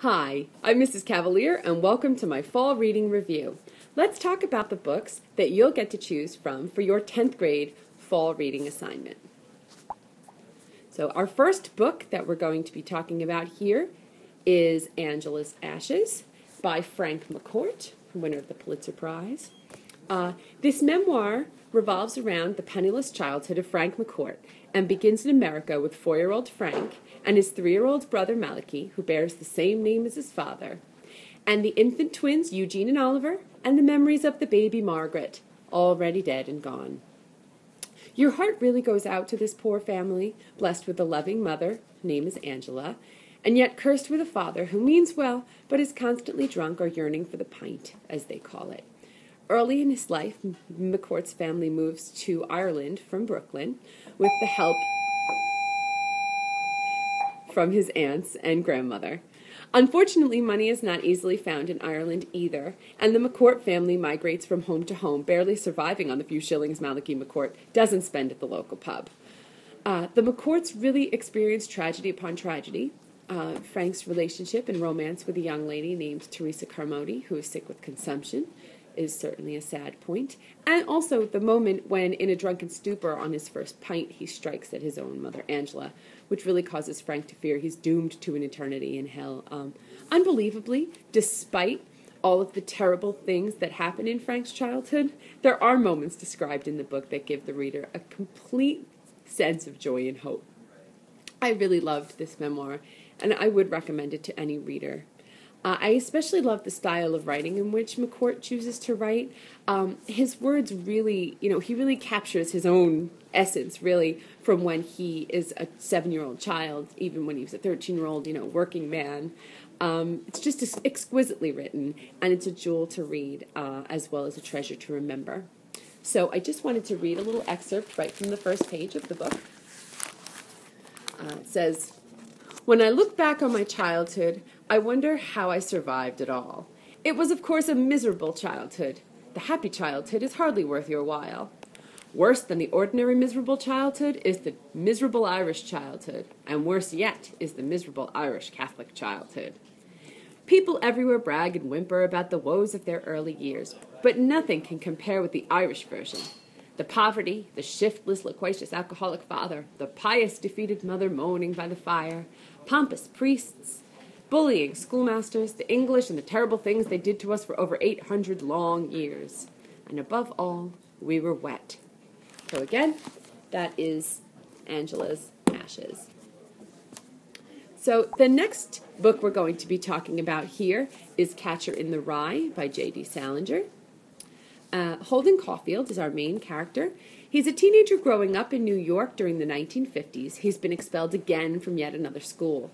Hi, I'm Mrs. Cavalier, and welcome to my fall reading review. Let's talk about the books that you'll get to choose from for your 10th grade fall reading assignment. So our first book that we're going to be talking about here is Angela's Ashes by Frank McCourt, winner of the Pulitzer Prize. This memoir revolves around the penniless childhood of Frank McCourt and begins in America with 4-year-old Frank and his 3-year-old brother Malachi, who bears the same name as his father, and the infant twins Eugene and Oliver, and the memories of the baby Margaret, already dead and gone. Your heart really goes out to this poor family, blessed with a loving mother, her name is Angela, and yet cursed with a father who means well, but is constantly drunk or yearning for the pint, as they call it. Early in his life, McCourt's family moves to Ireland from Brooklyn with the help from his aunts and grandmother. Unfortunately, money is not easily found in Ireland either, and the McCourt family migrates from home to home, barely surviving on the few shillings Malachi McCourt doesn't spend at the local pub. The McCourts really experience tragedy upon tragedy. Frank's relationship and romance with a young lady named Teresa Carmody, who is sick with consumption, is certainly a sad point. And also the moment when, in a drunken stupor on his first pint, he strikes at his own mother, Angela, which really causes Frank to fear he's doomed to an eternity in hell. Unbelievably, despite all of the terrible things that happen in Frank's childhood, there are moments described in the book that give the reader a complete sense of joy and hope. I really loved this memoir, and I would recommend it to any reader. I especially love the style of writing in which McCourt chooses to write. His words really, he really captures his own essence, really, from when he is a 7-year-old child, even when he was a 13-year-old, working man. It's just exquisitely written, and it's a jewel to read, as well as a treasure to remember. So I just wanted to read a little excerpt right from the first page of the book. It says, "When I look back on my childhood, I wonder how I survived it all. It was, of course, a miserable childhood. The happy childhood is hardly worth your while. Worse than the ordinary miserable childhood is the miserable Irish childhood, and worse yet is the miserable Irish Catholic childhood. People everywhere brag and whimper about the woes of their early years, but nothing can compare with the Irish version. The poverty, the shiftless, loquacious alcoholic father, the pious defeated mother moaning by the fire, pompous priests, bullying schoolmasters, the English and the terrible things they did to us for over 800 long years. And above all, we were wet." So again, that is Angela's Ashes. So the next book we're going to be talking about here is Catcher in the Rye by J.D. Salinger. Holden Caulfield is our main character. He's a teenager growing up in New York during the 1950s. He's been expelled again from yet another school.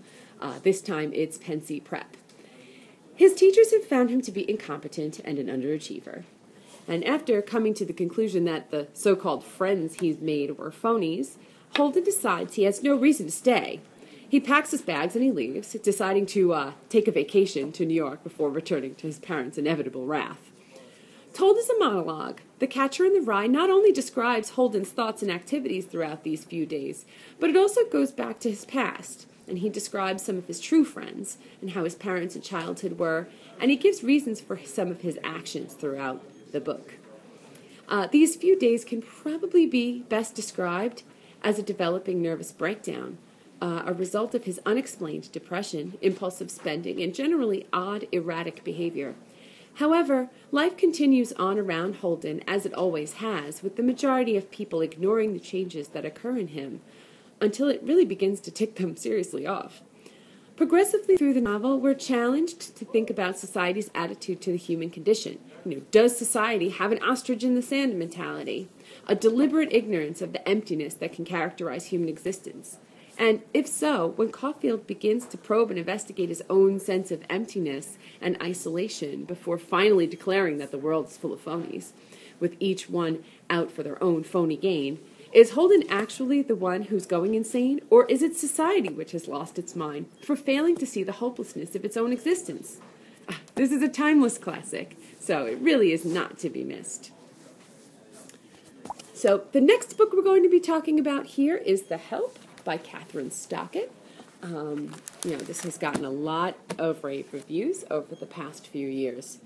This time it's Pensy Prep. His teachers have found him to be incompetent and an underachiever. And after coming to the conclusion that the so-called friends he's made were phonies, Holden decides he has no reason to stay. He packs his bags and he leaves, deciding to take a vacation to New York before returning to his parents' inevitable wrath. Told as a monologue, The Catcher in the Rye not only describes Holden's thoughts and activities throughout these few days, but it also goes back to his past, and he describes some of his true friends and how his parents in childhood were, and he gives reasons for some of his actions throughout the book. These few days can probably be best described as a developing nervous breakdown, a result of his unexplained depression, impulsive spending, and generally odd, erratic behavior. However, life continues on around Holden as it always has, with the majority of people ignoring the changes that occur in him until it really begins to tick them seriously off. Progressively through the novel, we're challenged to think about society's attitude to the human condition. Does society have an ostrich in the sand mentality? A deliberate ignorance of the emptiness that can characterize human existence? And if so, when Caulfield begins to probe and investigate his own sense of emptiness and isolation before finally declaring that the world is full of phonies, with each one out for their own phony gain, is Holden actually the one who's going insane, or is it society which has lost its mind for failing to see the hopelessness of its own existence? This is a timeless classic, so it really is not to be missed. So the next book we're going to be talking about here is The Help by Kathryn Stockett. This has gotten a lot of rave reviews over the past few years.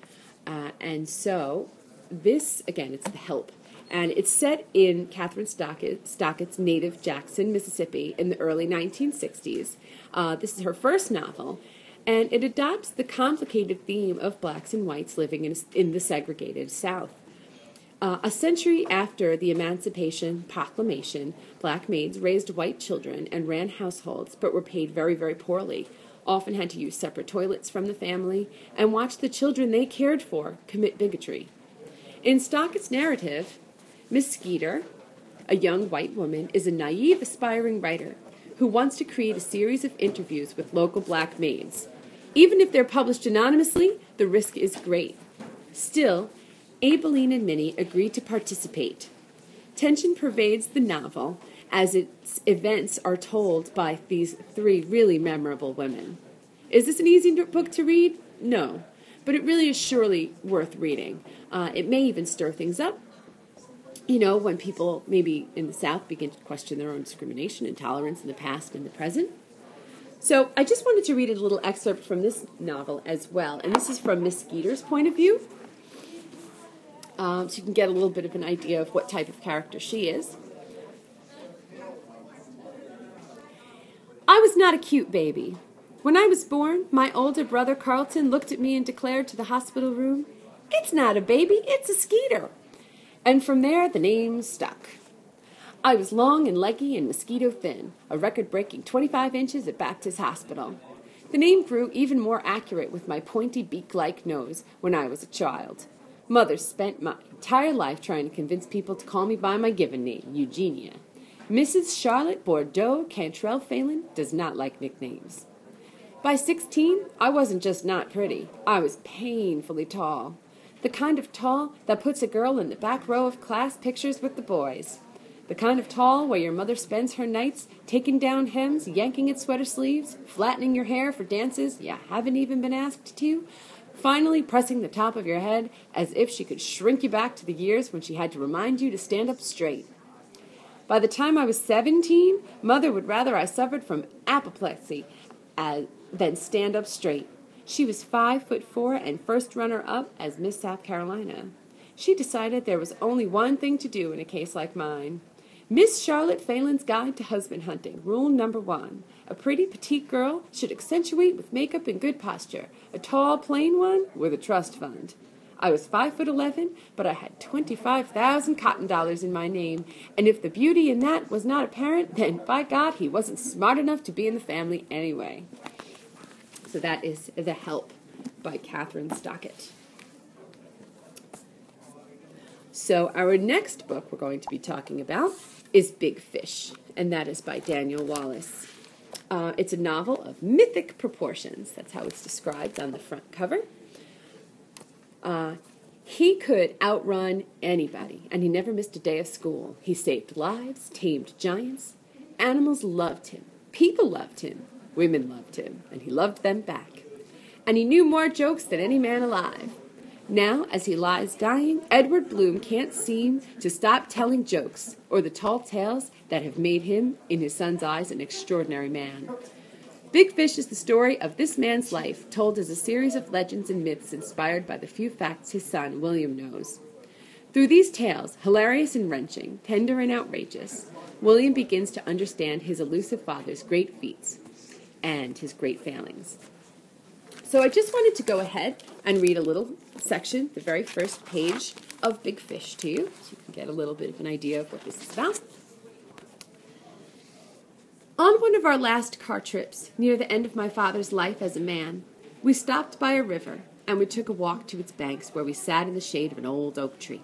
And so this, again, it's The Help. And it's set in Catherine Stockett's native Jackson, Mississippi in the early 1960s. This is her first novel, and it adopts the complicated theme of blacks and whites living in the segregated South. A century after the Emancipation Proclamation, black maids raised white children and ran households, but were paid very, very poorly, often had to use separate toilets from the family, and watched the children they cared for commit bigotry. In Stockett's narrative, Miss Skeeter, a young white woman, is a naive, aspiring writer who wants to create a series of interviews with local black maids. Even if they're published anonymously, the risk is great. Still, Aibileen and Minnie agree to participate. Tension pervades the novel as its events are told by these three really memorable women. Is this an easy book to read? No, but it really is surely worth reading. It may even stir things up. When people maybe in the South begin to question their own discrimination and tolerance in the past and the present. So I just wanted to read a little excerpt from this novel as well. And this is from Miss Skeeter's point of view. So you can get a little bit of an idea of what type of character she is. I was not a cute baby. When I was born, my older brother Carlton looked at me and declared to the hospital room, "It's not a baby, it's a Skeeter." And from there, the name stuck. I was long and leggy and mosquito thin, a record-breaking 25 inches at Baptist Hospital. The name grew even more accurate with my pointy beak-like nose when I was a child. Mother spent my entire life trying to convince people to call me by my given name, Eugenia. Mrs. Charlotte Bordeaux Cantrell Phelan does not like nicknames. By 16, I wasn't just not pretty. I was painfully tall. The kind of tall that puts a girl in the back row of class pictures with the boys. The kind of tall where your mother spends her nights taking down hems, yanking at sweater sleeves, flattening your hair for dances you haven't even been asked to, finally pressing the top of your head as if she could shrink you back to the years when she had to remind you to stand up straight. By the time I was 17, Mother would rather I suffered from apoplexy than stand up straight. She was 5'4" and first runner-up as Miss South Carolina. She decided there was only one thing to do in a case like mine. Miss Charlotte Phelan's Guide to Husband Hunting. Rule number 1. A pretty petite girl should accentuate with makeup and good posture. A tall, plain one with a trust fund. I was 5'11", but I had 25,000 cotton dollars in my name, and if the beauty in that was not apparent, then by God, he wasn't smart enough to be in the family anyway. So that is The Help by Catherine Stockett. So our next book we're going to be talking about is Big Fish, and that is by Daniel Wallace. It's a novel of mythic proportions. That's how it's described on the front cover. He could outrun anybody, and he never missed a day of school. He saved lives, tamed giants. Animals loved him. People loved him. Women loved him, and he loved them back. And he knew more jokes than any man alive. Now, as he lies dying, Edward Bloom can't seem to stop telling jokes, or the tall tales that have made him, in his son's eyes, an extraordinary man. Big Fish is the story of this man's life, told as a series of legends and myths inspired by the few facts his son, William, knows. Through these tales, hilarious and wrenching, tender and outrageous, William begins to understand his elusive father's great feats and his great failings. So I just wanted to go ahead and read a little section, the very first page of Big Fish to you, so you can get a little bit of an idea of what this is about. On one of our last car trips, near the end of my father's life as a man, we stopped by a river, and we took a walk to its banks where we sat in the shade of an old oak tree.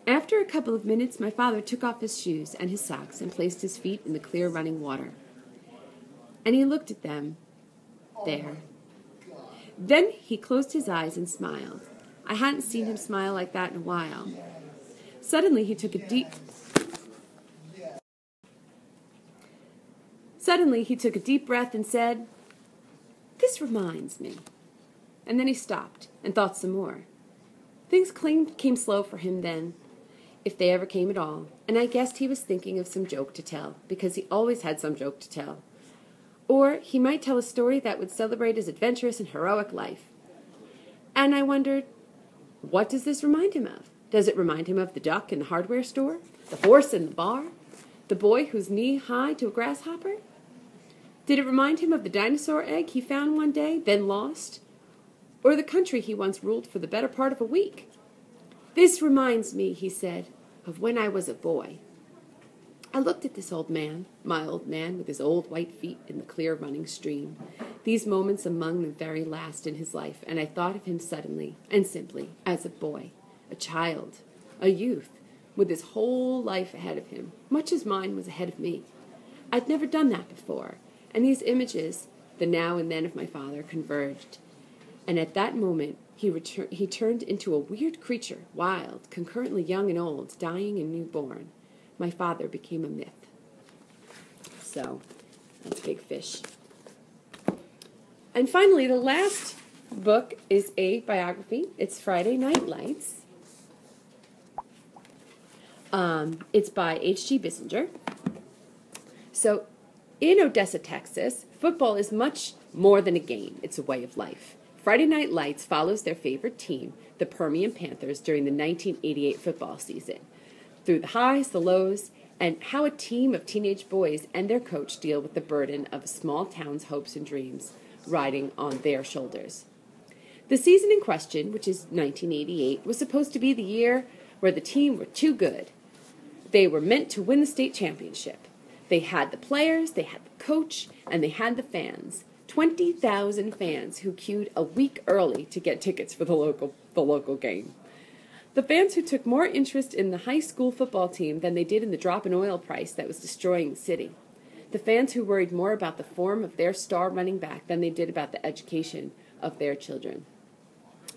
After a couple of minutes, my father took off his shoes and his socks and placed his feet in the clear running water. And he looked at them there. Then he closed his eyes and smiled. I hadn't seen him smile like that in a while. Suddenly he took a deep breath and said, "This reminds me." And then he stopped and thought some more. Things came slow for him then, if they ever came at all, and I guessed he was thinking of some joke to tell, because he always had some joke to tell. Or he might tell a story that would celebrate his adventurous and heroic life. And I wondered, what does this remind him of? Does it remind him of the duck in the hardware store? The horse in the bar? The boy who's knee-high to a grasshopper? Did it remind him of the dinosaur egg he found one day, then lost? Or the country he once ruled for the better part of a week? This reminds me, he said, of when I was a boy. I looked at this old man, my old man, with his old white feet in the clear running stream, these moments among the very last in his life, and I thought of him suddenly and simply as a boy, a child, a youth, with his whole life ahead of him, much as mine was ahead of me. I'd never done that before, and these images, the now and then of my father, converged. And at that moment, he turned into a weird creature, wild, concurrently young and old, dying and newborn. My father became a myth. So, that's Big Fish. And finally, the last book is a biography. It's Friday Night Lights. It's by H.G. Bissinger. So, in Odessa, Texas, football is much more than a game. It's a way of life. Friday Night Lights follows their favorite team, the Permian Panthers, during the 1988 football season, through the highs, the lows, and how a team of teenage boys and their coach deal with the burden of a small town's hopes and dreams riding on their shoulders. The season in question, which is 1988, was supposed to be the year where the team were too good. They were meant to win the state championship. They had the players, they had the coach, and they had the fans. 20,000 fans who queued a week early to get tickets for the local game. The fans who took more interest in the high school football team than they did in the drop in oil price that was destroying the city. The fans who worried more about the form of their star running back than they did about the education of their children.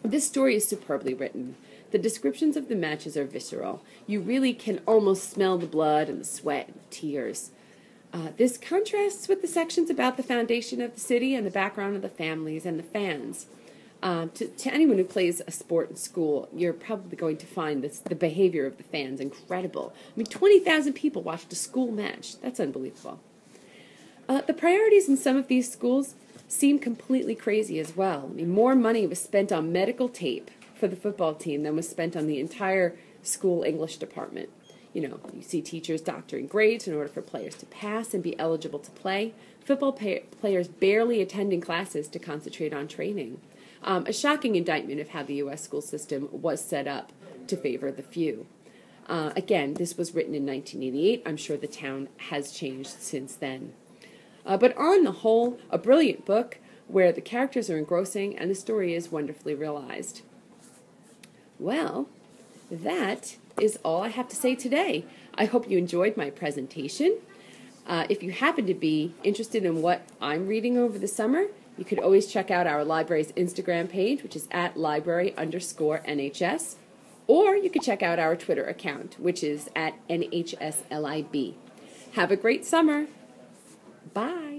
This story is superbly written. The descriptions of the matches are visceral. You really can almost smell the blood and the sweat and the tears. This contrasts with the sections about the foundation of the city and the background of the families and the fans. To anyone who plays a sport in school, you're probably going to find the behavior of the fans incredible. I mean, 20,000 people watched a school match. That's unbelievable. The priorities in some of these schools seem completely crazy as well. I mean, more money was spent on medical tape for the football team than was spent on the entire school English department. You know, you see teachers doctoring grades in order for players to pass and be eligible to play. Football players barely attending classes to concentrate on training. A shocking indictment of how the U.S. school system was set up to favor the few. Again, this was written in 1988. I'm sure the town has changed since then. But on the whole, a brilliant book where the characters are engrossing and the story is wonderfully realized. Well, that is all I have to say today. I hope you enjoyed my presentation. If you happen to be interested in what I'm reading over the summer, you could always check out our library's Instagram page, which is at library_NHS, or you could check out our Twitter account, which is at NHSLIB. Have a great summer. Bye.